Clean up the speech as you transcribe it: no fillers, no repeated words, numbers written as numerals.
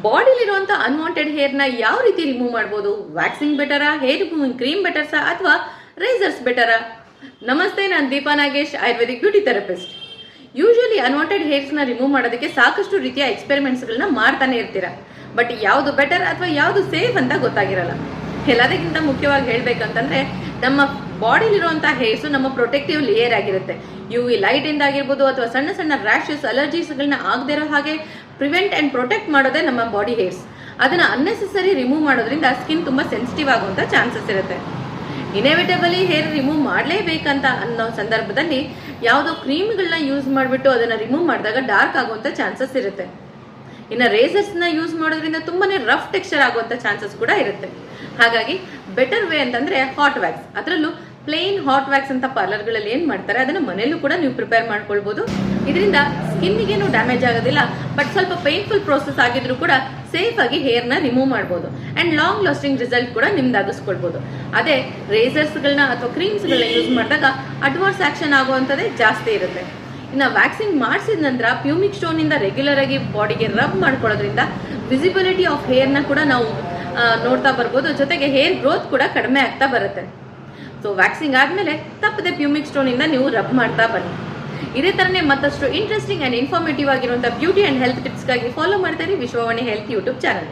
ಬಾಡಿಲಿರುವಂತ unwanted ಹೇರ್ನ ಯಾವ ರೀತಿ remove ಮಾಡ್ಬೋದು? ವ್ಯಾಕ್ಸಿಂಗ್ ಬೆಟರಾ, ಹೇರ್ ರಿಮೂವಿಂಗ್ ಕ್ರೀಮ್ ಬೆಟರ್ಸಾ ಅಥವಾ ರೇಸರ್ಸ್ ಬೆಟರಾ? ನಮಸ್ತೆ, ನಾನು Deepa Nagesh, Ayurvedic beauty therapist. Usually unwanted ಹೇರ್ಸ್ನ ರಿಮೂವ್ ಮಾಡೋದಕ್ಕೆ ಸಾಕಷ್ಟು ರೀತಿಯ ಎಕ್ಸ್ಪೆರಿಮೆಂಟ್ಸ್ಗಳನ್ನ ಮಾಡ್ತಾನೆ ಇರ್ತೀರಾ. ಬಟ್ ಯಾವುದು ಬೆಟರ್ ಅಥವಾ ಯಾವುದು ಸೇಫ್ ಅಂತ ಗೊತ್ತಾಗಿರಲ್ಲ. ಎಲ್ಲದಕ್ಕಿಂತ ಮುಖ್ಯವಾಗಿ ಹೇಳ್ಬೇಕಂತಂದ್ರೆ, ನಮ್ಮ ಬಾಡಿಲಿರುವಂತಹ ಹೇರ್ಸ್ ನಮ್ಮ ಪ್ರೊಟೆಕ್ಟಿವ್ ಲೇಯರ್ ಆಗಿರುತ್ತೆ. UV ಲೈಟ್ ಇಂದ ಆಗಿರ್ಬೋದು ಅಥವಾ ಸಣ್ಣ ಸಣ್ಣ ರ್ಯಾಶಸ್, ಅಲರ್ಜೀಸ್ಗಳನ್ನ ಆಗದೆ ಇರೋ ಹಾಗೆ ಪ್ರಿವೆಂಟ್ ಅಂಡ್ ಪ್ರೊಟೆಕ್ಟ್ ಮಾಡೋದೇ ನಮ್ಮ ಬಾಡಿ ಹೇರ್ಸ್. ಅದನ್ನ ಅನ್ನೆಸೆಸರಿ ರಿಮೂವ್ ಮಾಡೋದ್ರಿಂದ ಸ್ಕಿನ್ ತುಂಬಾ ಸೆನ್ಸಿಟಿವ್ ಆಗುವಂತ ಚಾನ್ಸಸ್ ಇರುತ್ತೆ. ಇನೆವಿಟಬಲಿ ಹೇರ್ ರಿಮೂವ್ ಮಾಡಲೇಬೇಕಂತ ಅನ್ನೋ ಸಂದರ್ಭದಲ್ಲಿ ಯಾವುದೋ ಕ್ರೀಮ್ಗಳನ್ನ ಯೂಸ್ ಮಾಡಿಬಿಟ್ಟು ಅದನ್ನ ರಿಮೂವ್ ಮಾಡಿದಾಗ ಡಾರ್ಕ್ ಆಗುವಂತ ಚಾನ್ಸಸ್ ಇರುತ್ತೆ. ಇನ್ನು ರೇಸರ್ಸ್ನ ಯೂಸ್ ಮಾಡೋದ್ರಿಂದ ತುಂಬಾನೇ ರಫ್ ಟೆಕ್ಸ್ಚರ್ ಆಗುವಂತ ಚಾನ್ಸಸ್ ಕೂಡ ಇರುತ್ತೆ. ಹಾಗಾಗಿ ಬೆಟರ್ ವೇ ಅಂತಂದ್ರೆ ಹಾಟ್ ವ್ಯಾಕ್ಸ್. ಅದರಲ್ಲೂ ಪ್ಲೇನ್ ಹಾಟ್ ವ್ಯಾಕ್ಸ್ ಅಂತ ಪಾರ್ಲರ್ಗಳಲ್ಲಿ ಏನ್ ಮಾಡ್ತಾರೆ, ಅದನ್ನ ಮನೆಯಲ್ಲೂ ಕೂಡ ನೀವು ಪ್ರಿಪೇರ್ ಮಾಡ್ಕೊಳ್ಬಹುದು. ಇದರಿಂದ ಸ್ಕಿನ್ನಿಗೇನು ಡ್ಯಾಮೇಜ್ ಆಗೋದಿಲ್ಲ, ಬಟ್ ಸ್ವಲ್ಪ ಪೇನ್ಫುಲ್ ಪ್ರೋಸೆಸ್ ಆಗಿದ್ರು ಕೂಡ ಸೇಫ್ ಆಗಿ ಹೇರ್ನ ರಿಮೂವ್ ಮಾಡಬಹುದು ಅಂಡ್ ಲಾಂಗ್ ಲಾಸ್ಟಿಂಗ್ ರಿಸಲ್ಟ್ ಕೂಡ ನಿಮ್ದಾಗಿಸ್ಕೊಳ್ಬಹುದು. ಅದೇ ರೇಸರ್ಸ್ಗಳನ್ನ ಅಥವಾ ಕ್ರೀಮ್ಸ್ಗಳನ್ನ ಯೂಸ್ ಮಾಡಿದಾಗ ಅಡ್ವಾನ್ಸ್ ಆಕ್ಷನ್ ಆಗುವಂಥದ್ದೇ ಜಾಸ್ತಿ ಇರುತ್ತೆ. ಇನ್ನು ವ್ಯಾಕ್ಸಿಂಗ್ ಮಾಡಿಸಿದ ನಂತರ ಪ್ಯೂಮಿಕ್ ಸ್ಟೋನ್ ಇಂದ ರೆಗ್ಯುಲರ್ ಆಗಿ ಬಾಡಿಗೆ ರಬ್ ಮಾಡ್ಕೊಳ್ಳೋದ್ರಿಂದ ವಿಸಿಬಿಲಿಟಿ ಆಫ್ ಹೇರ್ನ ಕೂಡ ನಾವು ನೋಡ್ತಾ ಬರ್ಬೋದು. ಜೊತೆಗೆ ಹೇರ್ ಗ್ರೋತ್ ಕೂಡ ಕಡಿಮೆ ಆಗ್ತಾ ಬರುತ್ತೆ. ಸೊ ವ್ಯಾಕ್ಸಿಂಗ್ ಆದ್ಮೇಲೆ ತಪ್ಪದೆ ಪ್ಯೂಮಿಕ್ ಸ್ಟೋನ್ ಇಂದ ನೀವು ರಬ್ ಮಾಡ್ತಾ ಬನ್ನಿ. ಇದೇ ತರನೇ ಮತ್ತಷ್ಟು ಇಂಟ್ರೆಸ್ಟಿಂಗ್ ಅಂಡ್ ಇನ್ಫಾರ್ಮೇಟಿವ್ ಆಗಿರುವಂತಹ ಬ್ಯೂಟಿ ಅಂಡ್ ಹೆಲ್ತ್ ಟಿಪ್ಸ್ಗಾಗಿ ಫಾಲೋ ಮಾಡ್ತಾ ಇರಿ ವಿಶ್ವವಾಣಿ ಹೆಲ್ತ್ ಯೂಟ್ಯೂಬ್ ಚಾನಲ್.